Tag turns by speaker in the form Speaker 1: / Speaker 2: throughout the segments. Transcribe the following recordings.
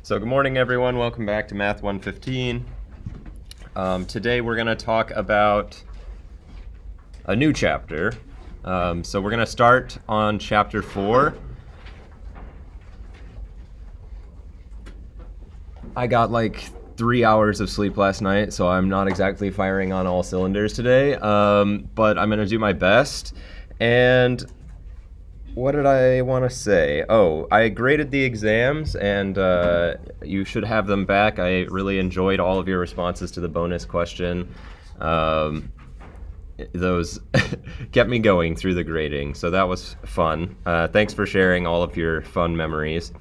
Speaker 1: So good morning, everyone. Welcome back to Math 115. Today we're going to talk about a new chapter. So we're going to start on chapter 4. I got like 3 hours of sleep last night, so I'm not exactly firing on all cylinders today, but I'm going to do my best. And what did I want to say? Oh, I graded the exams, and you should have them back. I really enjoyed all of your responses to the bonus question. Those kept me going through the grading, so that was fun. Thanks for sharing all of your fun memories.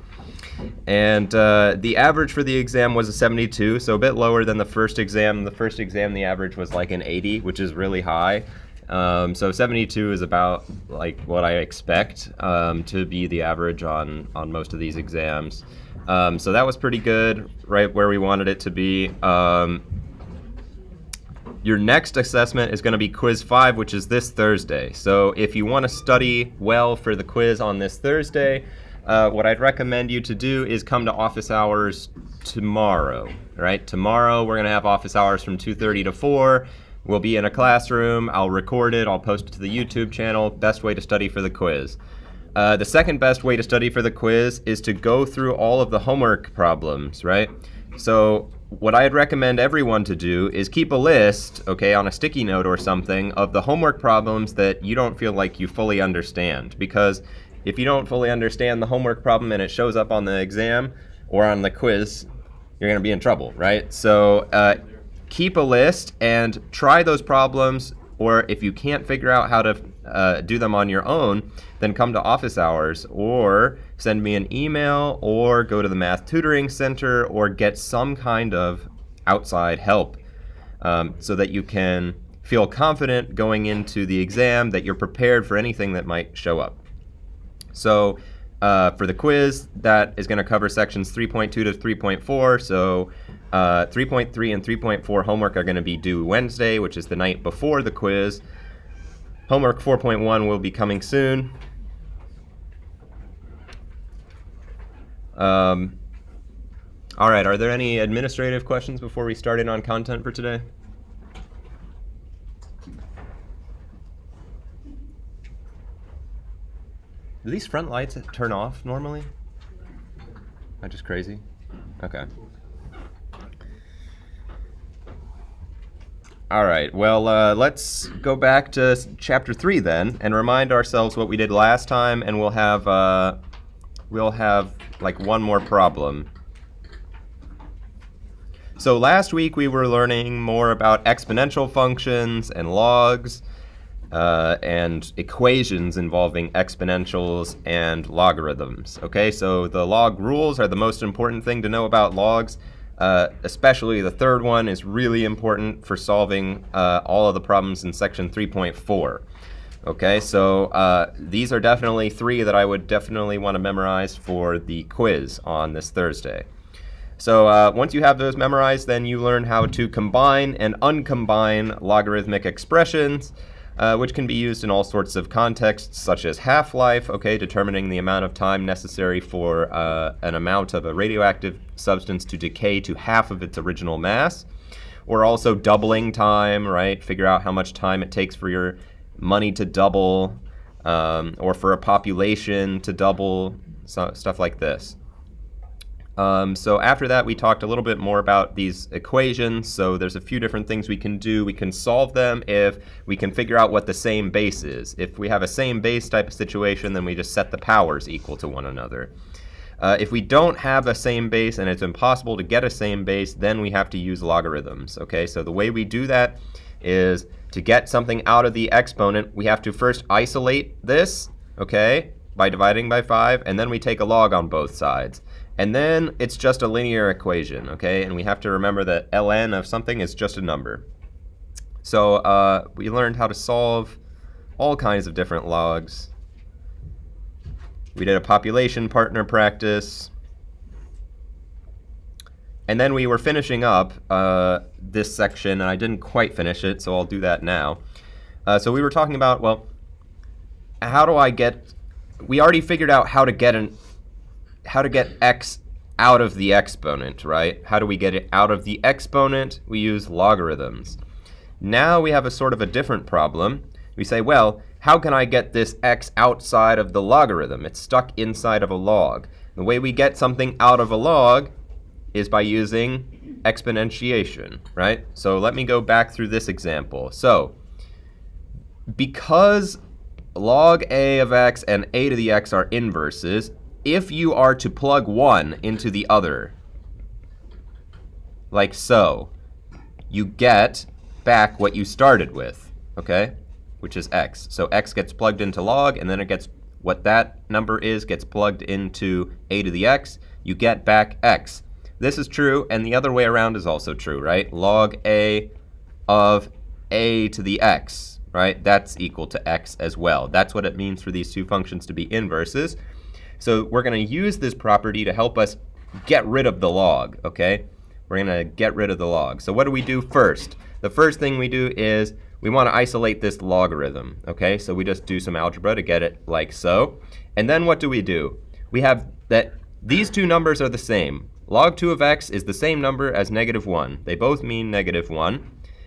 Speaker 1: And the average for the exam was a 72, so a bit lower than the first exam. The first exam, the average was like an 80, which is really high. So 72 is about like what I expect to be the average on most of these exams. So that was pretty good, right where we wanted it to be. Your next assessment is going to be quiz 5, which is this Thursday. So if you want to study well for the quiz on this Thursday, what I'd recommend you to do is come to office hours tomorrow, right? Tomorrow we're going to have office hours from 2:30 to 4. We'll be in a classroom. I'll record it. I'll post it to the YouTube channel. Best way to study for the quiz. The second best way to study for the quiz is to go through all of the homework problems, right? So what I'd recommend everyone to do is keep a list, okay, on a sticky note or something, of the homework problems that you don't feel like you fully understand. Because if you don't fully understand the homework problem and it shows up on the exam or on the quiz, you're going to be in trouble, right? So keep a list and try those problems, or if you can't figure out how to do them on your own, then come to office hours or send me an email or go to the Math Tutoring Center or get some kind of outside help so that you can feel confident going into the exam, that you're prepared for anything that might show up. So for the quiz, that is going to cover sections 3.2 to 3.4. So 3.3 and 3.4 homework are going to be due Wednesday, which is the night before the quiz. Homework 4.1 will be coming soon. All right, are there any administrative questions before we start in on content for today? Do these front lights turn off normally? Am I just crazy? Okay. All right, well, let's go back to chapter 3 then and remind ourselves what we did last time, and we'll have like one more problem. So last week we were learning more about exponential functions and logs and equations involving exponentials and logarithms. Okay, so the log rules are the most important thing to know about logs. Especially the third one is really important for solving all of the problems in section 3.4. Okay, so these are definitely 3 that I would definitely want to memorize for the quiz on this Thursday. So once you have those memorized, then you learn how to combine and uncombine logarithmic expressions, which can be used in all sorts of contexts, such as half-life, okay, determining the amount of time necessary for an amount of a radioactive substance to decay to half of its original mass, or also doubling time, right, figure out how much time it takes for your money to double, or for a population to double, stuff like this. So after that, we talked a little bit more about these equations. So there's a few different things we can do. We can solve them if we can figure out what the same base is. If we have a same base type of situation, then we just set the powers equal to one another. If we don't have a same base and it's impossible to get a same base, then we have to use logarithms. Okay, so the way we do that is to get something out of the exponent, we have to first isolate this, okay, by dividing by 5, and then we take a log on both sides. And then it's just a linear equation, okay? And we have to remember that ln of something is just a number. So we learned how to solve all kinds of different logs. We did a population partner practice. And then we were finishing up this section, and I didn't quite finish it, so I'll do that now. So we were talking about, well, how do I get, we already figured out how to get x out of the exponent, right? How do we get it out of the exponent? We use logarithms. Now we have a sort of a different problem. We say, well, how can I get this x outside of the logarithm? It's stuck inside of a log. The way we get something out of a log is by using exponentiation, right? So let me go back through this example. So because log a of x and a to the x are inverses, if you are to plug one into the other, like so, you get back what you started with, okay? Which is x. So x gets plugged into log, and then it gets what that number is, gets plugged into a to the x. You get back x. This is true, and the other way around is also true, right? Log a of a to the x, right? That's equal to x as well. That's what it means for these two functions to be inverses. So we're going to use this property to help us get rid of the log, okay? We're going to get rid of the log. So what do we do first? The first thing we do is we want to isolate this logarithm, okay? So we just do some algebra to get it like so. And then what do? We have that these two numbers are the same. Log 2 of x is the same number as -1. They both mean -1.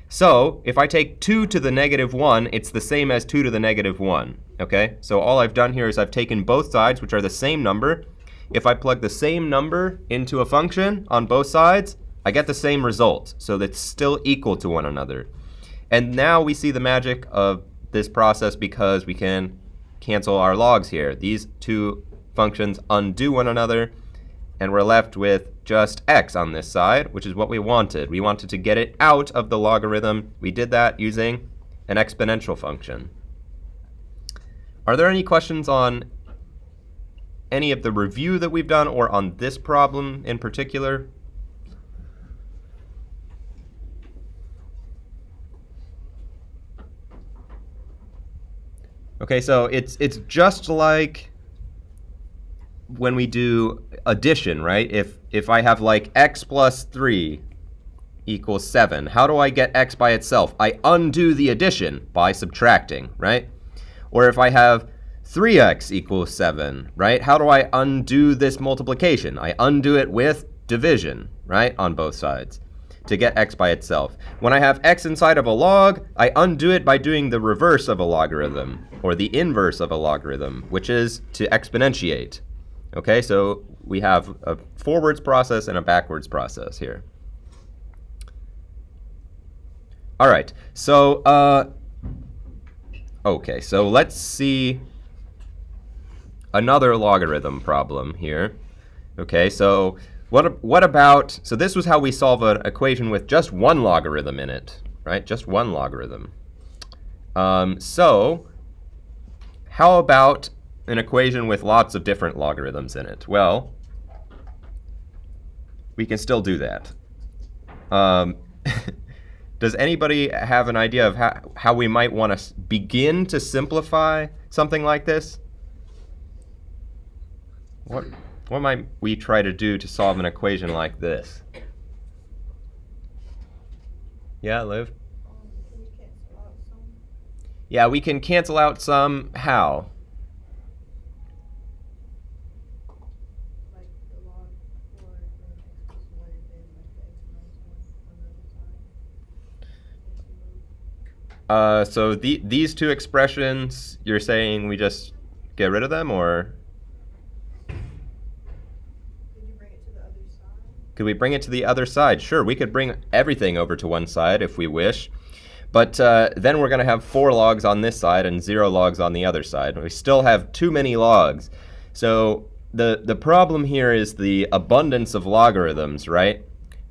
Speaker 1: So if I take 2 to the -1, it's the same as 2 to the -1, okay? So all I've done here is I've taken both sides, which are the same number. If I plug the same number into a function on both sides, I get the same result. So that's still equal to one another. And now we see the magic of this process because we can cancel our logs here. These two functions undo one another, and we're left with just x on this side, which is what we wanted. We wanted to get it out of the logarithm. We did that using an exponential function. Are there any questions on any of the review that we've done or on this problem in particular? Okay, so it's just like when we do addition, right? If I have like x plus 3 equals 7, how do I get x by itself? I undo the addition by subtracting, right? Or if I have 3x equals 7, right? How do I undo this multiplication? I undo it with division, right, on both sides to get x by itself. When I have x inside of a log, I undo it by doing the reverse of a logarithm, or the inverse of a logarithm, which is to exponentiate. Okay, so we have a forwards process and a backwards process here. All right, so okay, so let's see another logarithm problem here. Okay, so what about, so this was how we solve an equation with just one logarithm in it, right? Just one logarithm. So how about an equation with lots of different logarithms in it? Well, we can still do that. Does anybody have an idea of how we might want to begin to simplify something like this? What might we try to do to solve an equation like this? Yeah, Liv? Yeah, we can cancel out some. How? So these two expressions, you're saying we just get rid of them, or? Could we bring it to the other side? Sure, we could bring everything over to one side if we wish. But then we're going to have 4 logs on this side and 0 logs on the other side. We still have too many logs. So the problem here is the abundance of logarithms, right?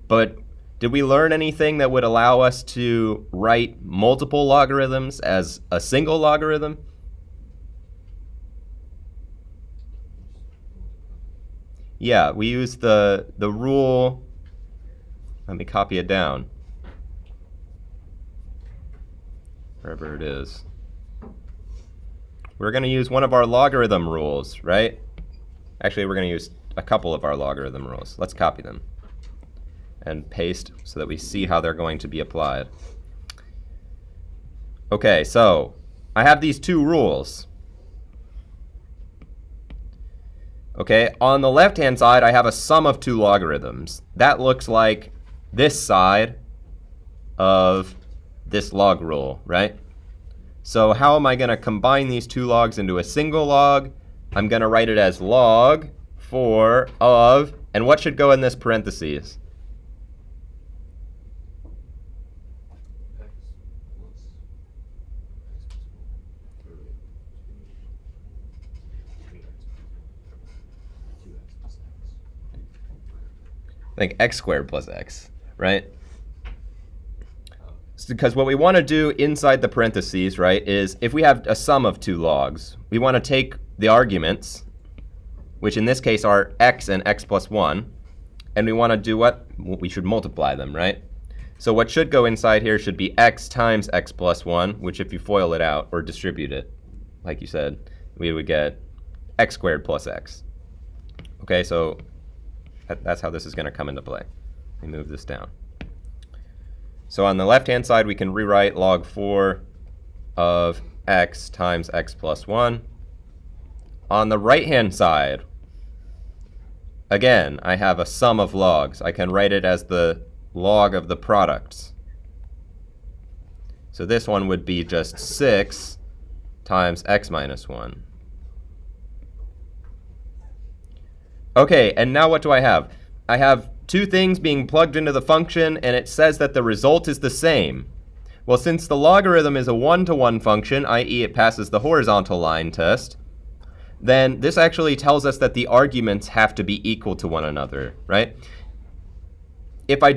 Speaker 1: But did we learn anything that would allow us to write multiple logarithms as a single logarithm? Yeah, we use the rule. Let me copy it down. Wherever it is. We're going to use one of our logarithm rules, right? Actually, we're going to use a couple of our logarithm rules. Let's copy them and paste so that we see how they're going to be applied. Okay, so I have these two rules. Okay, on the left-hand side, I have a sum of two logarithms. That looks like this side of this log rule, right? So how am I going to combine these two logs into a single log? I'm going to write it as log 4 of, and what should go in this parentheses? I think x squared plus x, right? Because what we want to do inside the parentheses, right, is if we have a sum of two logs, we want to take the arguments, which in this case are x and x plus 1, and we want to do what? We should multiply them, right? So what should go inside here should be x times x plus 1, which if you FOIL it out or distribute it, like you said, we would get x squared plus x. Okay, so that's how this is going to come into play. Let me move this down. So on the left-hand side, we can rewrite log 4 of x times x plus 1. On the right-hand side, again, I have a sum of logs. I can write it as the log of the products. So this one would be just 6 times x minus 1. Okay, and now what do I have? I have two things being plugged into the function, and it says that the result is the same. Well, since the logarithm is a one-to-one function, i.e. it passes the horizontal line test, then this actually tells us that the arguments have to be equal to one another, right? If I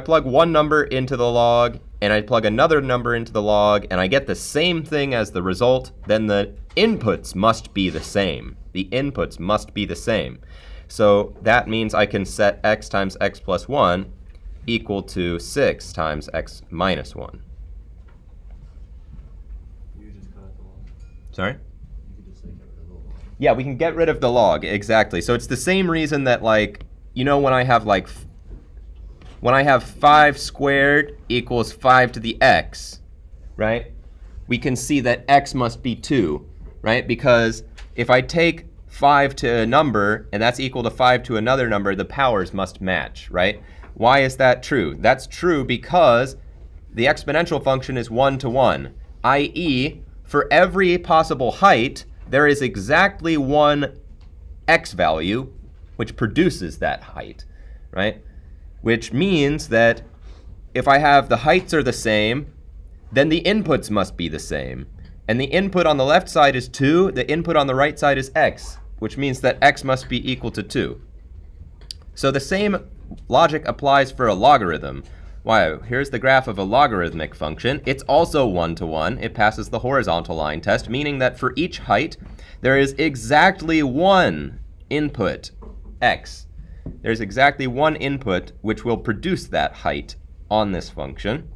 Speaker 1: plug one number into the log and I plug another number into the log and I get the same thing as the result, then the inputs must be the same. The inputs must be the same. So that means I can set x times x plus 1 equal to 6 times x minus 1.
Speaker 2: You just cut out the log.
Speaker 1: Sorry?
Speaker 2: You could just get rid of the log.
Speaker 1: Yeah, we can get rid of the log, exactly. So it's the same reason that, like, you know, when I have 5 squared equals 5 to the x, right? We can see that x must be 2, right? Because if I take 5 to a number, and that's equal to 5 to another number, the powers must match, right? Why is that true? That's true because the exponential function is 1-to-1, i.e., for every possible height, there is exactly one x value which produces that height, right? Which means that if I have the heights are the same, then the inputs must be the same. And the input on the left side is 2, the input on the right side is x, which means that x must be equal to 2. So the same logic applies for a logarithm. Why? Here's the graph of a logarithmic function. It's also 1-to-1. It passes the horizontal line test, meaning that for each height, there is exactly one input, x. There's exactly one input which will produce that height on this function.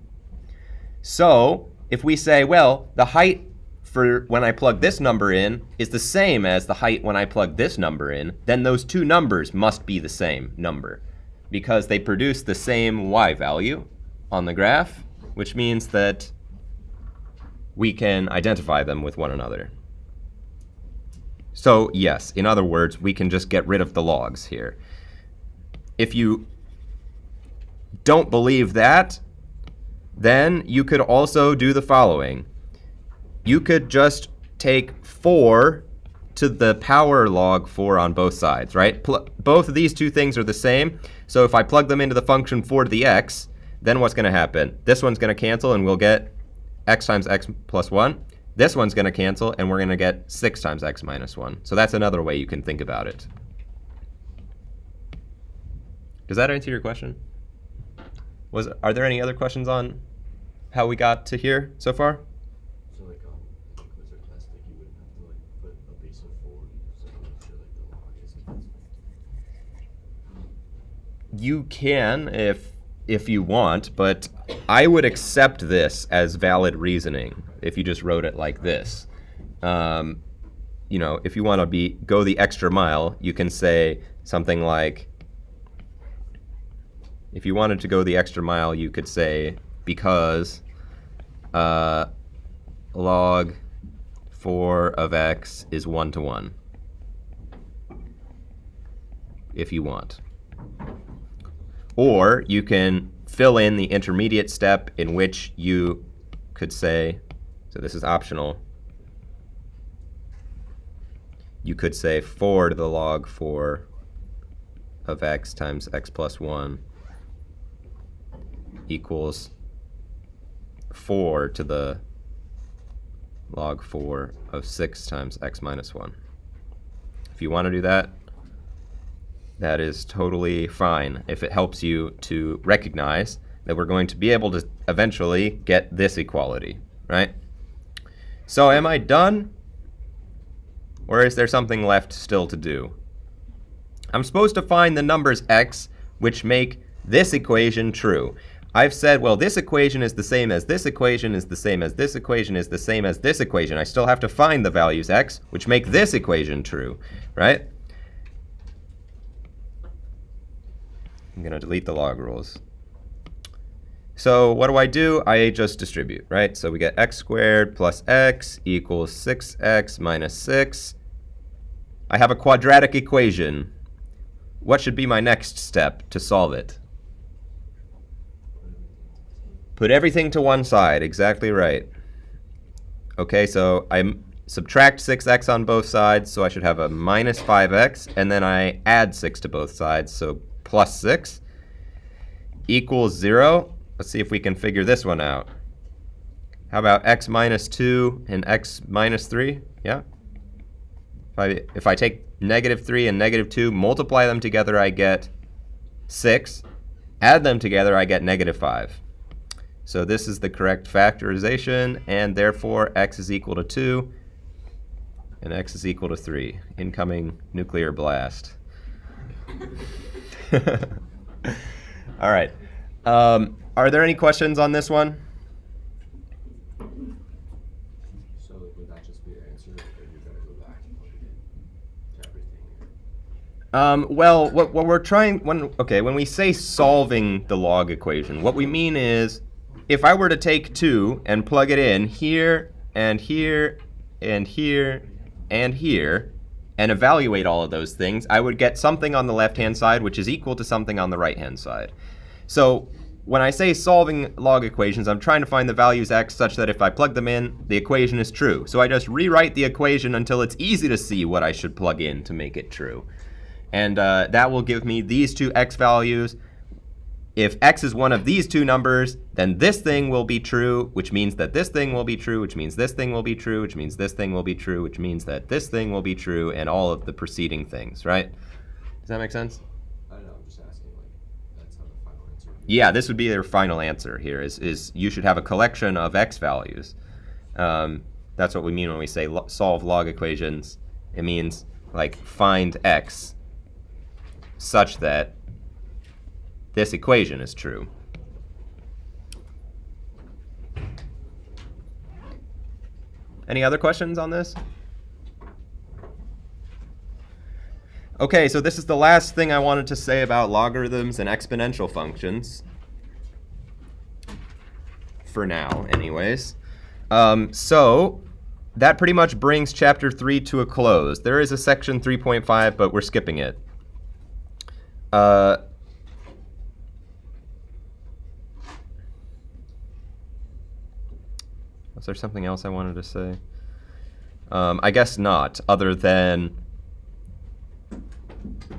Speaker 1: So if we say, well, the height for when I plug this number in is the same as the height when I plug this number in, then those two numbers must be the same number because they produce the same y value on the graph, which means that we can identify them with one another. So yes, in other words, we can just get rid of the logs here. If you don't believe that, then you could also do the following. You could just take 4 to the power log 4 on both sides, right? Both of these two things are the same. So if I plug them into the function 4 to the x, then what's going to happen? This one's going to cancel and we'll get x times x plus 1. This one's going to cancel and we're going to get 6 times x minus 1. So that's another way you can think about it. Does that answer your question? Are there any other questions on how we got to here so far?
Speaker 2: So like quiz or test, like you wouldn't have to like put a base of 4 so make sure like the log is cancelled.
Speaker 1: You can if you want, but I would accept this as valid reasoning if you just wrote it like this. You know, if you want to go the extra mile, you can say something like, if you wanted to go the extra mile, you could say because log 4 of x is 1-to-1. if you want. Or you can fill in the intermediate step in which you could say, so this is optional, you could say 4 to the log 4 of x times x plus 1 equals 4 to the log 4 of 6 times x minus 1. If you want to do that, that is totally fine if it helps you to recognize that we're going to be able to eventually get this equality, right? So am I done? Or is there something left still to do? I'm supposed to find the numbers x which make this equation true. I've said, well, this equation is the same as this equation is the same as this equation is the same as this equation. I still have to find the values x which make this equation true, right? I'm going to delete the log rules. So what do? I just distribute, right? So we get x squared plus x equals 6x minus 6. I have a quadratic equation. What should be my next step to solve it? Put everything to one side, exactly right. Okay, so I subtract 6x on both sides, so I should have a minus 5x, and then I add 6 to both sides, so plus 6 equals 0. Let's see if we can figure this one out. How about x minus 2 and x minus 3? Yeah? If I take negative 3 and negative 2, multiply them together, I get 6. Add them together, I get negative 5. So this is the correct factorization, and therefore x is equal to 2, and x is equal to 3. Incoming nuclear blast. All right. Are there any questions on this one?
Speaker 2: So would that just be your answer, or you gotta go back and plug it in to everything?
Speaker 1: Well, what we're trying, when we say solving the log equation, what we mean is if I were to take 2 and plug it in here and here and here and here and evaluate all of those things, I would get something on the left-hand side which is equal to something on the right-hand side. So when I say solving log equations, I'm trying to find the values x such that if I plug them in, the equation is true. So I just rewrite the equation until it's easy to see what I should plug in to make it true. And that will give me these two x values. If x is one of these two numbers, then this thing will be true, which means that this thing will be true, which means this thing will be true, which means this thing will be true, which means that this thing will be true, and all of the preceding things, right? Does that make sense?
Speaker 2: I don't know, I'm just asking, like, that's how the final answer would be.
Speaker 1: Yeah, this would be their final answer here, is you should have a collection of x values. That's what we mean when we say solve log equations. It means, like, find x such that this equation is true. Any other questions on this? Okay, so this is the last thing I wanted to say about logarithms and exponential functions. For now, anyways. So that pretty much brings chapter 3 to a close. There is a section 3.5, but we're skipping it. Was there something else I wanted to say? I guess not, other than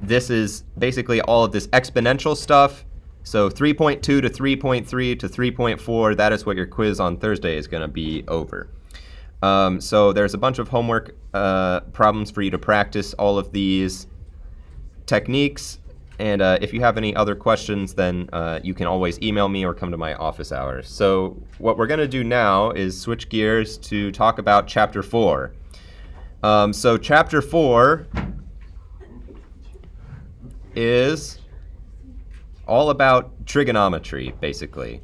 Speaker 1: this is basically all of this exponential stuff. So 3.2 to 3.3 to 3.4, that is what your quiz on Thursday is going to be over. So there's a bunch of homework problems for you to practice all of these techniques. And if you have any other questions, then you can always email me or come to my office hours. So what we're going to do now is switch gears to talk about Chapter 4. So Chapter 4 is all about trigonometry, basically.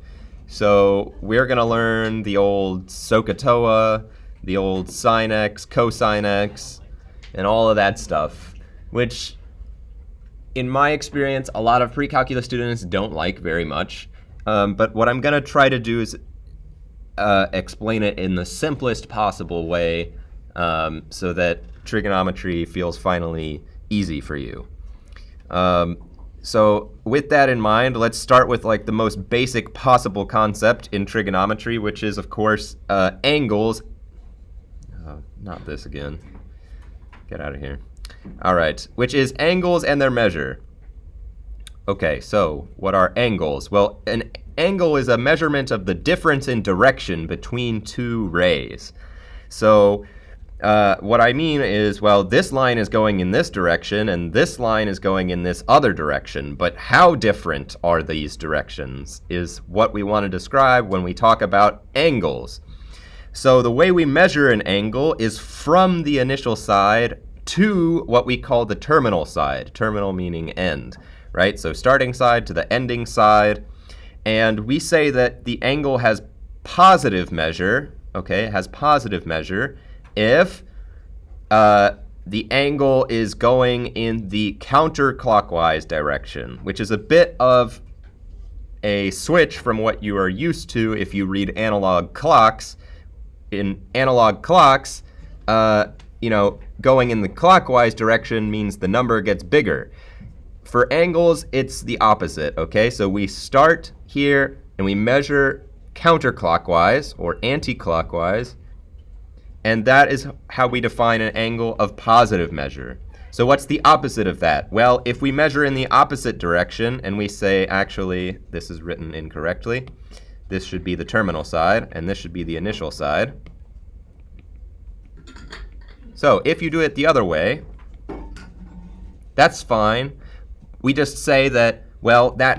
Speaker 1: So we're going to learn the old SOHCAHTOA, the old sin x, cosine x, and all of that stuff, which in my experience, a lot of pre-calculus students don't like very much. But what I'm going to try to do is explain it in the simplest possible way so that trigonometry feels finally easy for you. So with that in mind, let's start with like the most basic possible concept in trigonometry, which is, of course, angles. Not this again. Get out of here. All right, which is angles and their measure. Okay, so what are angles? Well, an angle is a measurement of the difference in direction between two rays. So what I mean is, well, this line is going in this direction and this line is going in this other direction, but how different are these directions is what we want to describe when we talk about angles. So the way we measure an angle is from the initial side to what we call the terminal side, terminal meaning end, right? So starting side to the ending side, and we say that the angle has positive measure, okay, it has positive measure if the angle is going in the counterclockwise direction, which is a bit of a switch from what you are used to if you read analog clocks. In analog clocks, going in the clockwise direction means the number gets bigger. For angles, it's the opposite, okay? So we start here and we measure counterclockwise or anti-clockwise, and that is how we define an angle of positive measure. So what's the opposite of that? Well, if we measure in the opposite direction and we say, actually, this is written incorrectly, this should be the terminal side, and this should be the initial side. So if you do it the other way, that's fine. We just say that, well, that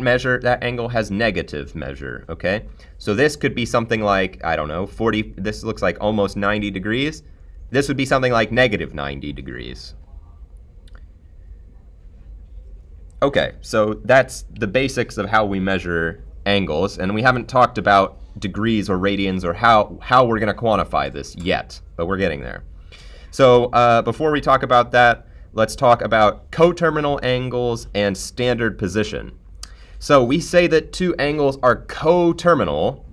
Speaker 1: angle has negative measure, okay? So this could be something like, I don't know, 40, this looks like almost 90 degrees. This would be something like negative 90 degrees. Okay, so that's the basics of how we measure angles, and we haven't talked about degrees or radians or how we're going to quantify this yet, but we're getting there. So before we talk about that, let's talk about coterminal angles and standard position. So we say that two angles are coterminal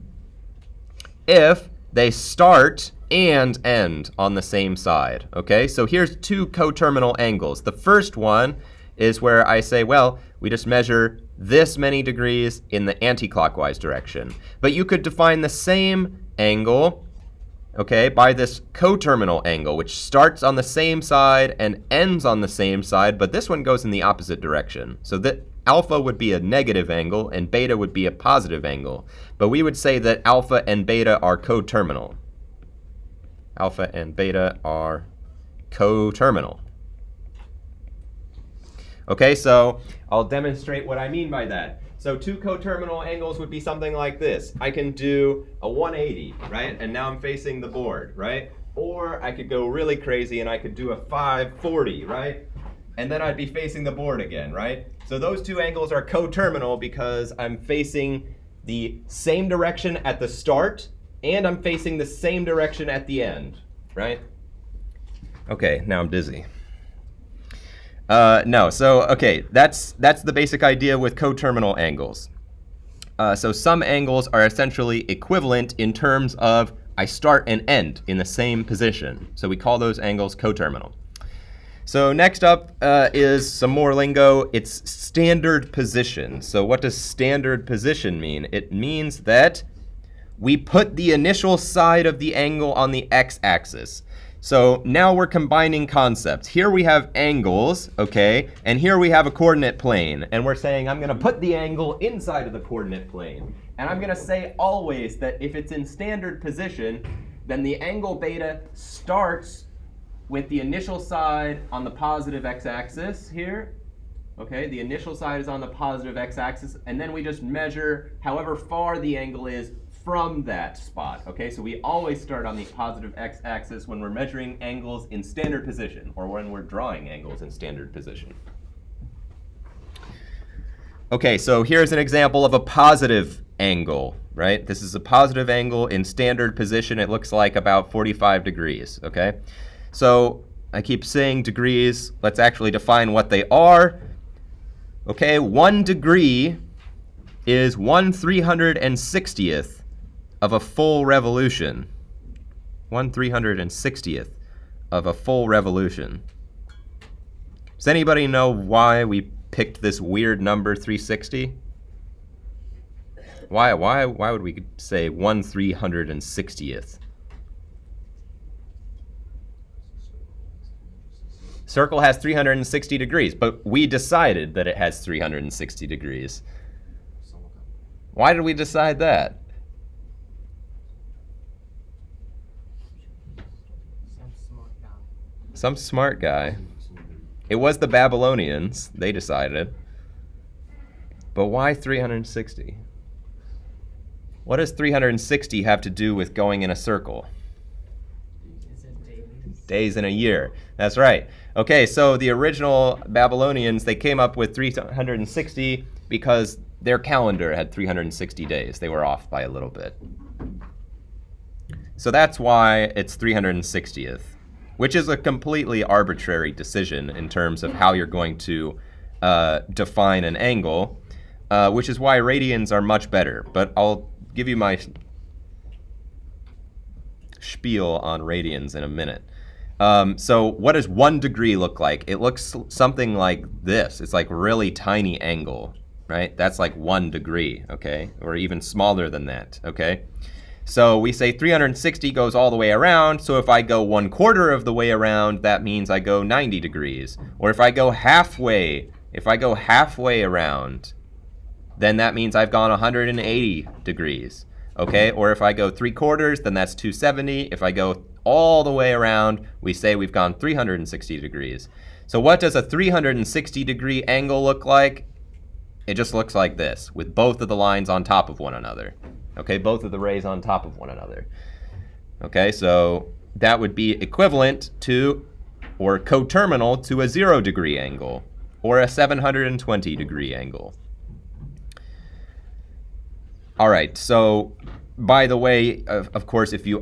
Speaker 1: if they start and end on the same side, okay? So here's two coterminal angles. The first one is where I say, well, we just measure this many degrees in the anti-clockwise direction. But you could define the same angle, okay, by this coterminal angle, which starts on the same side and ends on the same side, but this one goes in the opposite direction. So that alpha would be a negative angle and beta would be a positive angle. But we would say that alpha and beta are coterminal. Alpha and beta are coterminal. Okay, so I'll demonstrate what I mean by that. So two coterminal angles would be something like this. I can do a 180, right? And now I'm facing the board, right? Or I could go really crazy and I could do a 540, right? And then I'd be facing the board again, right? So those two angles are coterminal because I'm facing the same direction at the start and I'm facing the same direction at the end, right? Okay, now I'm dizzy. Okay, that's the basic idea with coterminal angles. So some angles are essentially equivalent in terms of I start and end in the same position. So we call those angles coterminal. So next up is some more lingo. It's standard position. So what does standard position mean? It means that we put the initial side of the angle on the x-axis. So now we're combining concepts. Here we have angles, okay, and here we have a coordinate plane. And we're saying I'm going to put the angle inside of the coordinate plane. And I'm going to say always that if it's in standard position, then the angle beta starts with the initial side on the positive x-axis here. Okay, the initial side is on the positive x-axis, and then we just measure however far the angle is from that spot. Okay, so we always start on the positive x-axis when we're measuring angles in standard position, or when we're drawing angles in standard position. Okay, so here's an example of a positive angle, right? This is a positive angle in standard position. It looks like about 45 degrees, okay? So I keep saying degrees. Let's actually define what they are. Okay, 1 degree is 1/360th of a full revolution. 1/360th of a full revolution. Does anybody know why we picked this weird number 360? Why would we say 1/360th? Circle has 360 degrees, but we decided that it has 360 degrees. Why did we decide that? Some smart guy. It was the Babylonians. They decided. But why 360? What does 360 have to do with going in a circle? Days in a year. That's right. Okay, so the original Babylonians, they came up with 360 because their calendar had 360 days. They were off by a little bit. So that's why it's 360th, which is a completely arbitrary decision in terms of how you're going to define an angle, which is why radians are much better. But I'll give you my spiel on radians in a minute. So what does 1 degree look like? It looks something like this. It's like really tiny angle, right? That's like 1 degree, okay? Or even smaller than that, okay? So we say 360 goes all the way around, so if I go 1/4 of the way around, that means I go 90 degrees. Or if I go halfway around, then that means I've gone 180 degrees, okay? Or if I go 3/4, then that's 270. If I go all the way around, we say we've gone 360 degrees. So what does a 360 degree angle look like? It just looks like this, with both of the lines on top of one another. Okay, both of the rays on top of one another. Okay, so that would be equivalent to, or coterminal to, a 0 degree angle, or a 720 degree angle. All right, so by the way, of course, if you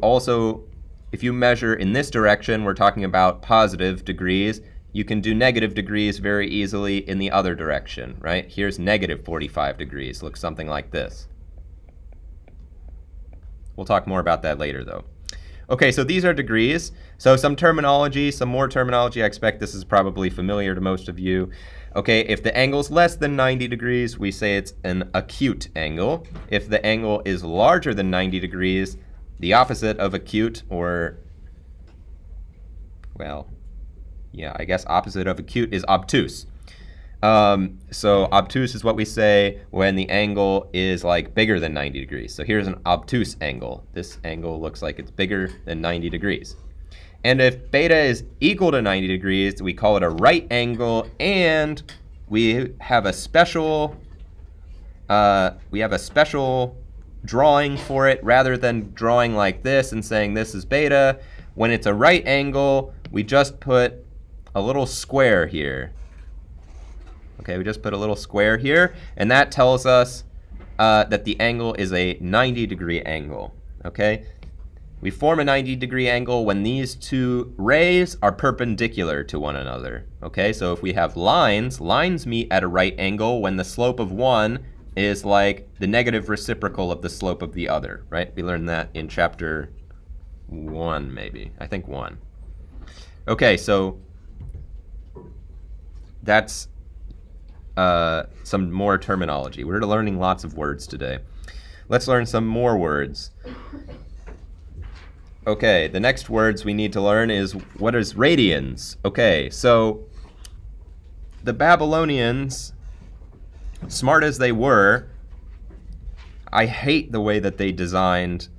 Speaker 1: measure in this direction, we're talking about positive degrees, you can do negative degrees very easily in the other direction, right? Here's negative 45 degrees, looks something like this. We'll talk more about that later, though. Okay, so these are degrees. So some more terminology. I expect this is probably familiar to most of you. Okay, if the angle's less than 90 degrees, we say it's an acute angle. If the angle is larger than 90 degrees, the opposite of acute, or, well, yeah, I guess opposite of acute is obtuse. So obtuse is what we say when the angle is like bigger than 90 degrees. So here's an obtuse angle. This angle looks like it's bigger than 90 degrees. And if beta is equal to 90 degrees, we call it a right angle, and we have a special drawing for it. Rather than drawing like this and saying this is beta, when it's a right angle, we just put a little square here. Okay, we just put a little square here, and that tells us that the angle is a 90 degree angle, okay? We form a 90 degree angle when these two rays are perpendicular to one another, okay? So if we have lines meet at a right angle when the slope of one is like the negative reciprocal of the slope of the other, right? We learned that in chapter 1, maybe. I think 1. Okay, so that's some more terminology. We're learning lots of words today. Let's learn some more words. Okay, the next words we need to learn is, what is radians? Okay, so the Babylonians, smart as they were, I hate the way that they designed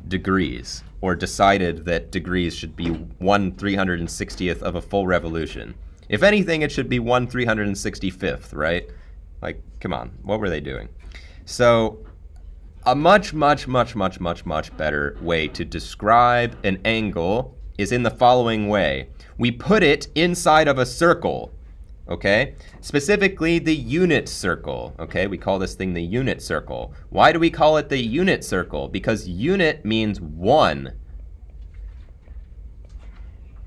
Speaker 1: degrees, or decided that degrees should be 1/360th of a full revolution. If anything, it should be 1/365th, right? Like, come on, what were they doing? So a much better way to describe an angle is in the following way. We put it inside of a circle, okay? Specifically the unit circle, okay? We call this thing the unit circle. Why do we call it the unit circle? Because unit means one.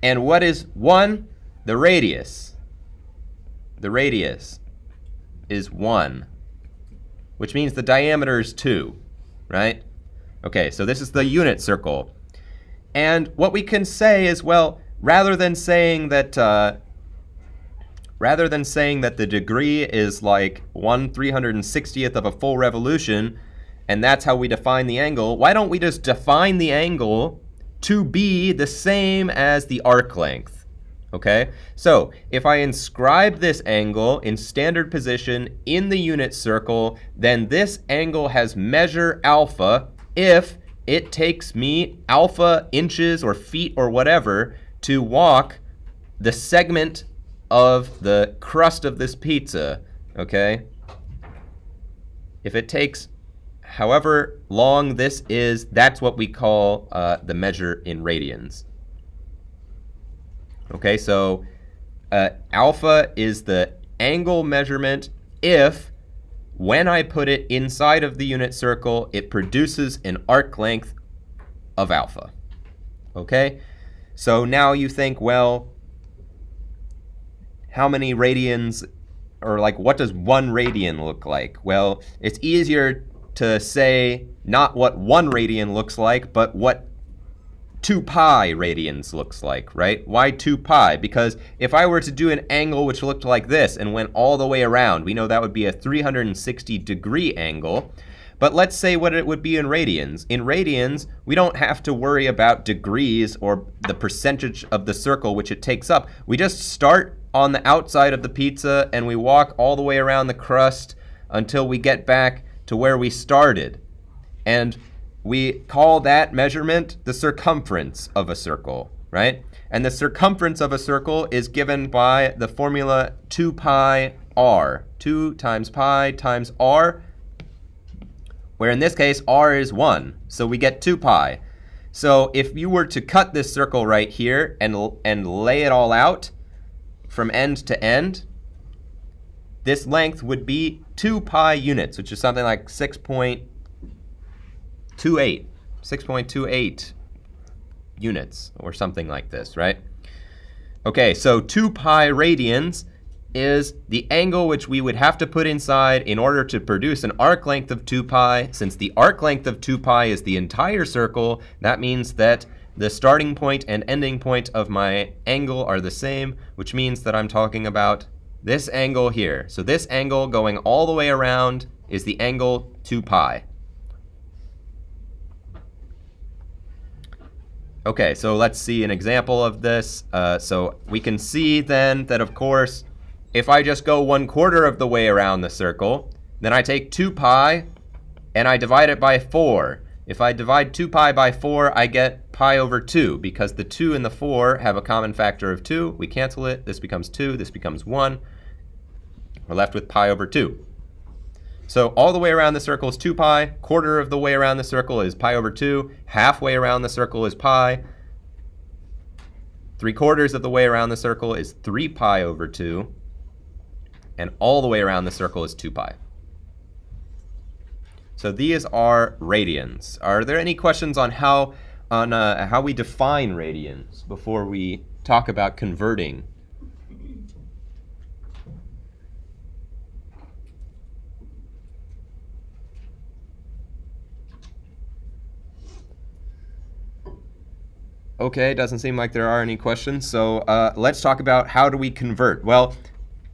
Speaker 1: And what is one? The radius. The radius is 1, which means the diameter is 2, right? Okay, so this is the unit circle. And what we can say is, well, rather than saying that rather than saying that the degree is like 1/360th of a full revolution, and that's how we define the angle, why don't we just define the angle to be the same as the arc length? Okay, so if I inscribe this angle in standard position in the unit circle, then this angle has measure alpha if it takes me alpha inches or feet or whatever to walk the segment of the crust of this pizza, okay? If it takes however long this is, that's what we call the measure in radians. Okay, so alpha is the angle measurement if, when I put it inside of the unit circle, it produces an arc length of alpha. Okay, so now you think, well, how many radians, or like what does 1 radian look like? Well, it's easier to say not what 1 radian looks like, but what 2 pi radians looks like, right? Why 2 pi? Because if I were to do an angle which looked like this and went all the way around, we know that would be a 360-degree angle. But let's say what it would be in radians. In radians, we don't have to worry about degrees or the percentage of the circle which it takes up. We just start on the outside of the pizza and we walk all the way around the crust until we get back to where we started. And we call that measurement the circumference of a circle, right? And the circumference of a circle is given by the formula 2 pi r. 2 times pi times r, where in this case r is 1. So we get 2 pi. So if you were to cut this circle right here and lay it all out from end to end, this length would be 2 pi units, which is something like 6.28 units or something like this, right? Okay, so 2 pi radians is the angle which we would have to put inside in order to produce an arc length of 2 pi. Since the arc length of 2 pi is the entire circle, that means that the starting point and ending point of my angle are the same, which means that I'm talking about this angle here. So this angle going all the way around is the angle 2 pi. Okay, so let's see an example of this. So we can see then that, of course, if I just go 1/4 of the way around the circle, then I take 2 pi and I divide it by 4. If I divide 2 pi by 4, I get pi over 2, because the 2 and the 4 have a common factor of 2. We cancel it. This becomes 2. This becomes 1. We're left with pi over 2. So all the way around the circle is 2 pi. 1/4 of the way around the circle is pi over 2. Halfway around the circle is pi. 3/4 of the way around the circle is 3 pi over 2. And all the way around the circle is 2 pi. So these are radians. Are there any questions on how we define radians before we talk about converting? Okay, doesn't seem like there are any questions. So let's talk about how do we convert. Well,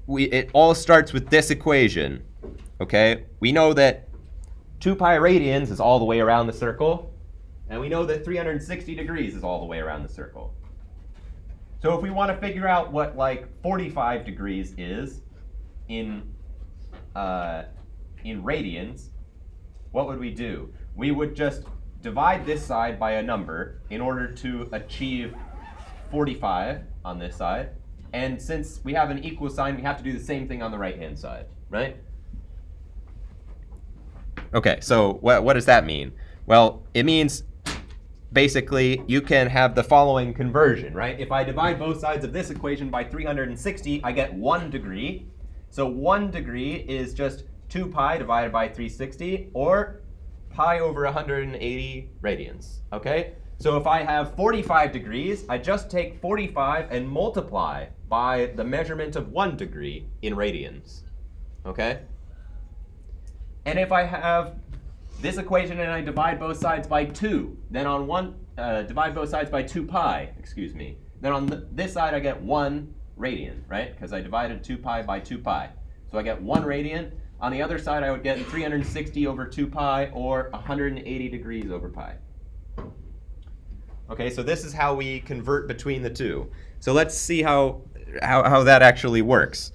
Speaker 1: it all starts with this equation. Okay, we know that 2 pi radians is all the way around the circle, and we know that 360 degrees is all the way around the circle. So if we want to figure out what like 45 degrees is in radians, what would we do? We would just divide this side by a number in order to achieve 45 on this side. And since we have an equal sign, we have to do the same thing on the right-hand side, right? Okay, so what does that mean? Well, it means basically you can have the following conversion, right? If I divide both sides of this equation by 360, I get 1 degree. So 1 degree is just 2 pi divided by 360, or pi over 180 radians, okay? So if I have 45 degrees, I just take 45 and multiply by the measurement of 1 degree in radians, okay? And if I have this equation and I divide both sides by 2, then on divide both sides by 2 pi, excuse me. Then on this side I get 1 radian, right? Because I divided 2 pi by 2 pi. So I get 1 radian. On the other side, I would get 360 over 2 pi, or 180 degrees over pi. Okay, so this is how we convert between the two. So let's see how that actually works.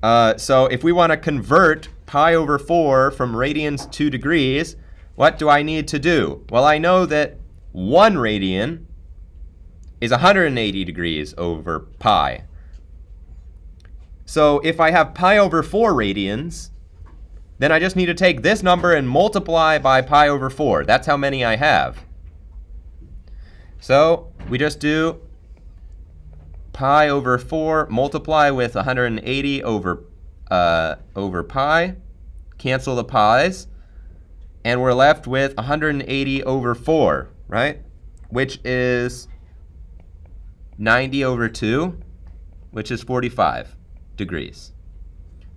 Speaker 1: So if we want to convert pi over 4 from radians to degrees, what do I need to do? Well, I know that 1 radian is 180 degrees over pi. So if I have pi over 4 radians, then I just need to take this number and multiply by pi over 4. That's how many I have. So we just do pi over 4, multiply with 180 over pi, cancel the pi's, and we're left with 180 over 4, right? Which is 90 over 2, which is 45 degrees.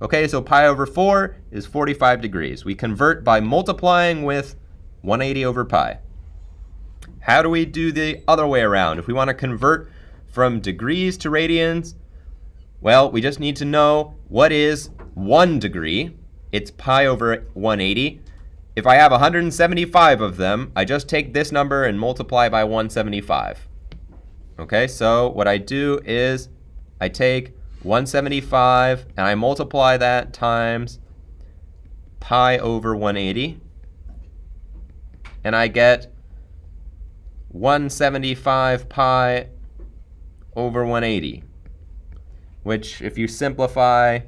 Speaker 1: Okay, so pi over 4 is 45 degrees. We convert by multiplying with 180 over pi. How do we do the other way around? If we want to convert from degrees to radians, well, we just need to know what is 1 degree. It's pi over 180. If I have 175 of them, I just take this number and multiply by 175. Okay, so what I do is I take 175 and I multiply that times pi over 180, and I get 175 pi over 180, which if you simplify,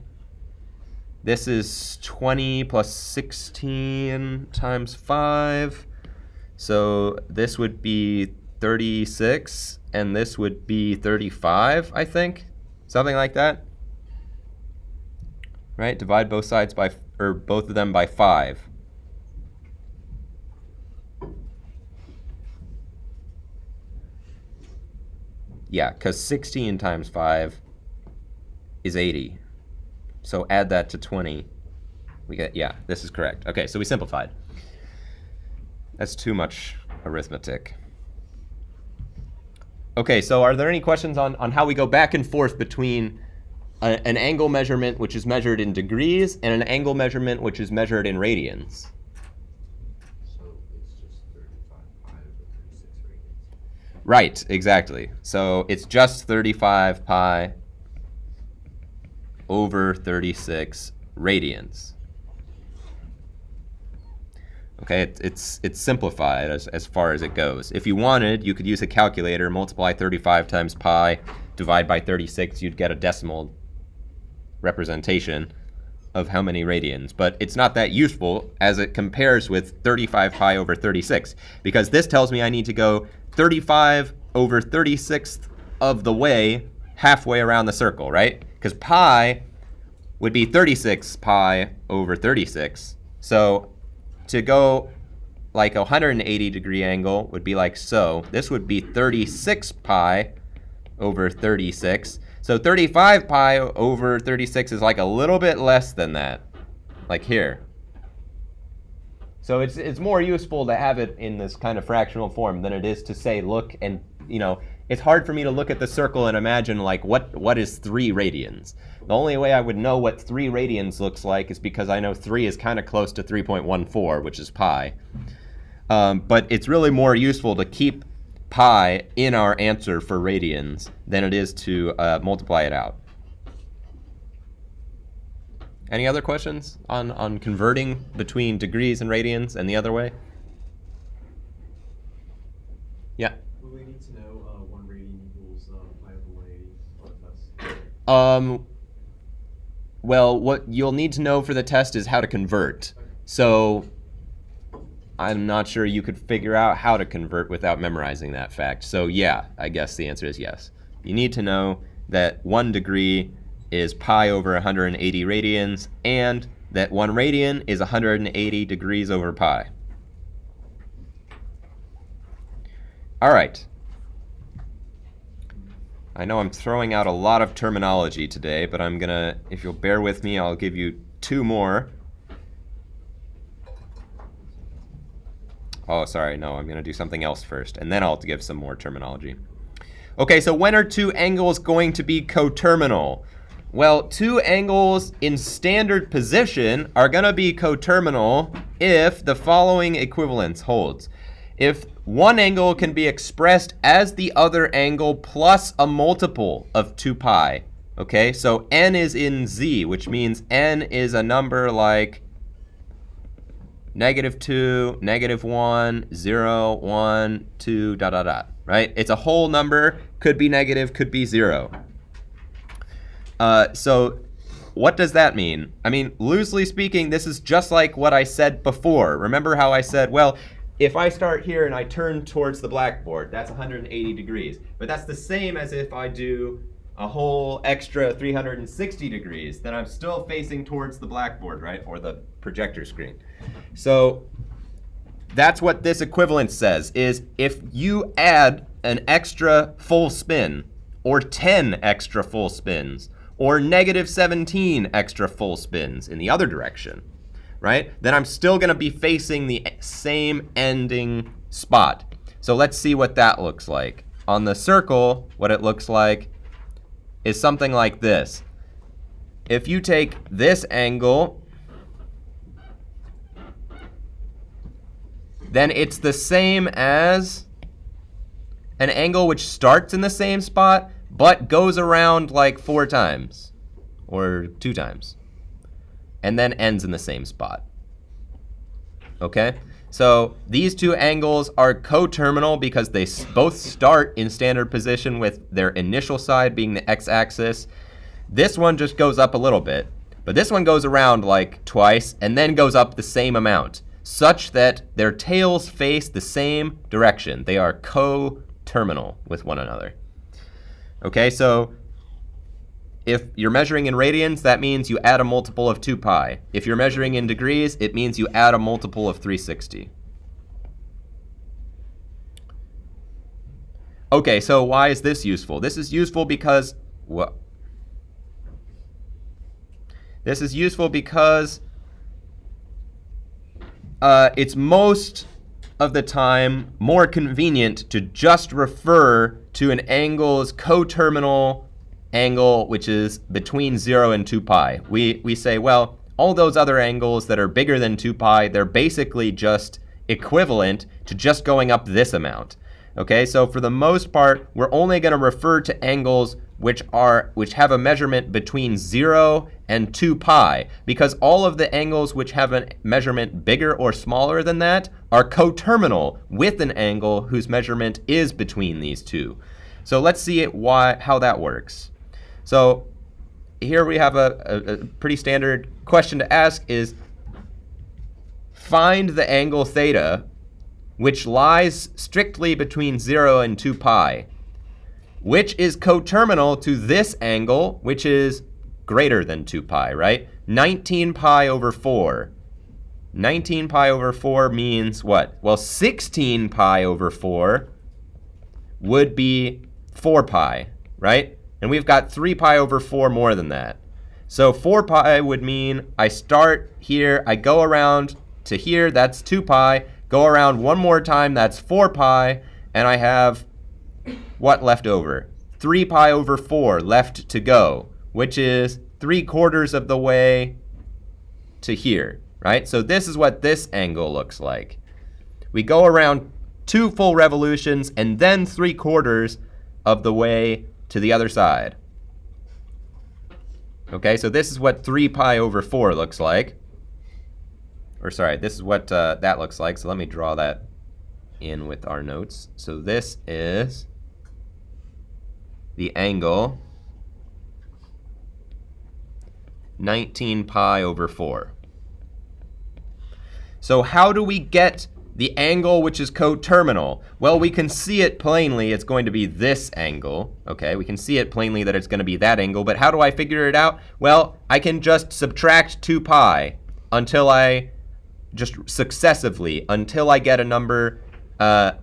Speaker 1: this is 20 plus 16 times 5. So this would be 36, and this would be 35, I think. Something like that. Right? Divide both sides by, or both of them by 5. Yeah, because 16 times 5 is 80. So add that to 20. We get, yeah, this is correct. Okay, so we simplified. That's too much arithmetic. Okay, so are there any questions on how we go back and forth between an angle measurement which is measured in degrees and an angle measurement which is measured in radians?
Speaker 2: So it's just 35 pi over 36 radians.
Speaker 1: Right, exactly. So it's just 35 pi over 36 radians. Okay, it's simplified as far as it goes. If you wanted, you could use a calculator, multiply 35 times pi, divide by 36, you'd get a decimal representation of how many radians. But it's not that useful as it compares with 35 pi over 36, because this tells me I need to go 35 over 36th of the way halfway around the circle, right? Because pi would be 36 pi over 36. So to go like a 180 degree angle would be like so. This would be 36 pi over 36. So 35 pi over 36 is like a little bit less than that, like here. So it's more useful to have it in this kind of fractional form than it is to say, look, and it's hard for me to look at the circle and imagine like what is 3 radians. The only way I would know what 3 radians looks like is because I know 3 is kind of close to 3.14, which is pi. But it's really more useful to keep pi in our answer for radians than it is to multiply it out. Any other questions on converting between degrees and radians and the other way? Yeah.
Speaker 3: Will we need to know 1 radian equals pi over 180 for the test?
Speaker 1: Well, what you'll need to know for the test is how to convert. So I'm not sure you could figure out how to convert without memorizing that fact. So yeah, I guess the answer is yes. You need to know that 1 degree is pi over 180 radians, and that 1 radian is 180 degrees over pi. All right. I know I'm throwing out a lot of terminology today, but I'm gonna, if you'll bear with me, I'll give you 2 more. Oh, sorry, no, I'm gonna do something else first, and then I'll give some more terminology. Okay, so when are two angles going to be coterminal? Well, two angles in standard position are going to be coterminal if the following equivalence holds. If one angle can be expressed as the other angle plus a multiple of 2 pi. Okay, so n is in z, which means n is a number like -2, -1, 0, 1, 2, ... right? It's a whole number, could be negative, could be 0. So what does that mean? I mean, loosely speaking, this is just like what I said before. Remember how I said, well, if I start here and I turn towards the blackboard, that's 180 degrees. But that's the same as if I do a whole extra 360 degrees, then I'm still facing towards the blackboard, right? Or the projector screen. So that's what this equivalence says, is if you add an extra full spin, or 10 extra full spins, or -17 extra full spins in the other direction, right? Then I'm still gonna be facing the same ending spot. So let's see what that looks like. On the circle, what it looks like is something like this. If you take this angle, then it's the same as an angle which starts in the same spot, but goes around like 4 times, or 2 times, and then ends in the same spot. Okay? So these two angles are coterminal because they both start in standard position with their initial side being the x-axis. This one just goes up a little bit, but this one goes around like twice and then goes up the same amount, such that their tails face the same direction. They are coterminal with one another. Okay, so if you're measuring in radians, that means you add a multiple of 2 pi. If you're measuring in degrees, it means you add a multiple of 360. Okay, so why is this useful? This is useful because it's most of the time more convenient to just refer to an angle's coterminal angle, which is between 0 and 2 pi. We say, well, all those other angles that are bigger than 2 pi, they're basically just equivalent to just going up this amount. Okay, so for the most part, we're only going to refer to angles which have a measurement between 0 and 2 pi, because all of the angles which have a measurement bigger or smaller than that are coterminal with an angle whose measurement is between these two. So let's see how that works. So here we have a pretty standard question to ask is, find the angle theta which lies strictly between 0 and 2 pi, which is coterminal to this angle, which is greater than 2 pi, right? 19 pi over 4. 19 pi over 4 means what? Well, 16 pi over 4 would be 4 pi, right? And we've got 3 pi over 4 more than that. So 4 pi would mean I start here, I go around to here, that's 2 pi, go around one more time, that's 4 pi, and I have what left over? 3 pi over 4 left to go, which is 3/4 of the way to here, right? So this is what this angle looks like. We go around 2 full revolutions and then 3/4 of the way to the other side. Okay, so this is what 3 pi over 4 looks like. Or sorry, this is what that looks like. So let me draw that in with our notes. So this is the angle 19 pi over 4. So how do we get the angle which is coterminal? Well, we can see it plainly. It's going to be this angle. Okay, we can see it plainly that it's going to be that angle. But how do I figure it out? Well, I can just subtract 2 pi until I get a number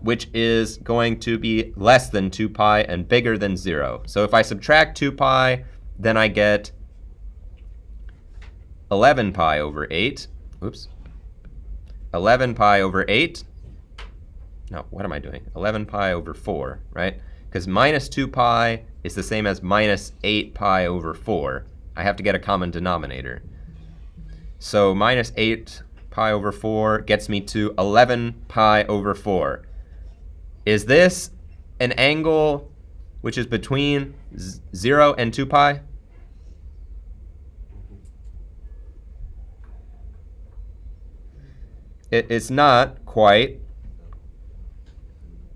Speaker 1: which is going to be less than 2 pi and bigger than 0. So if I subtract 2 pi, then I get 11 pi over 8. Oops. 11 pi over 8. No, what am I doing? 11 pi over 4, right? because minus 2 pi is the same as minus 8 pi over 4. I have to get a common denominator. So minus 8 pi over 4 gets me to 11 pi over 4. Is this an angle which is between 0 and 2 pi? It's not quite.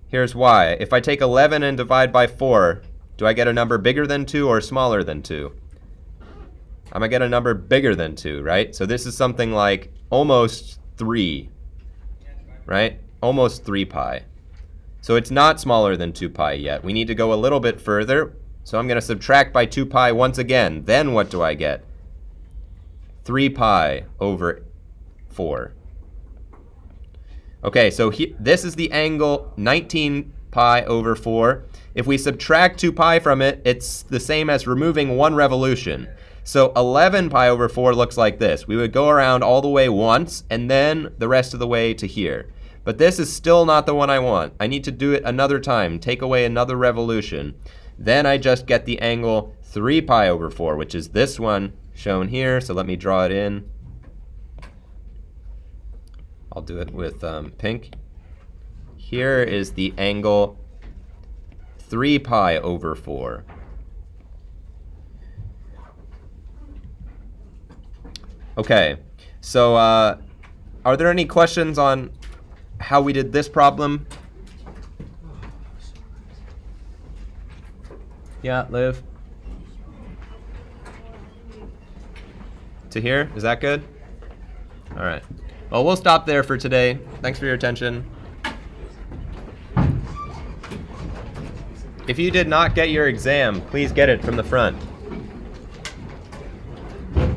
Speaker 1: Here's why. If I take 11 and divide by 4, do I get a number bigger than 2 or smaller than 2? I'm going to get a number bigger than 2, right? So this is something like almost 3, right? Almost 3 pi. So it's not smaller than 2 pi yet. We need to go a little bit further. So I'm going to subtract by 2 pi once again. Then what do I get? 3 pi over 4. Okay, so this is the angle 19 pi over 4. If we subtract 2 pi from it, it's the same as removing 1 revolution. So 11 pi over 4 looks like this. We would go around all the way once, and then the rest of the way to here. But this is still not the one I want. I need to do it another time, take away another revolution. Then I just get the angle 3 pi over 4, which is this one shown here. So let me draw it in. I'll do it with pink. Here is the angle 3 pi over 4. Okay, so are there any questions on how we did this problem? Yeah, Liv? To here? Is that good? All right. Well, we'll stop there for today. Thanks for your attention. If you did not get your exam, please get it from the front.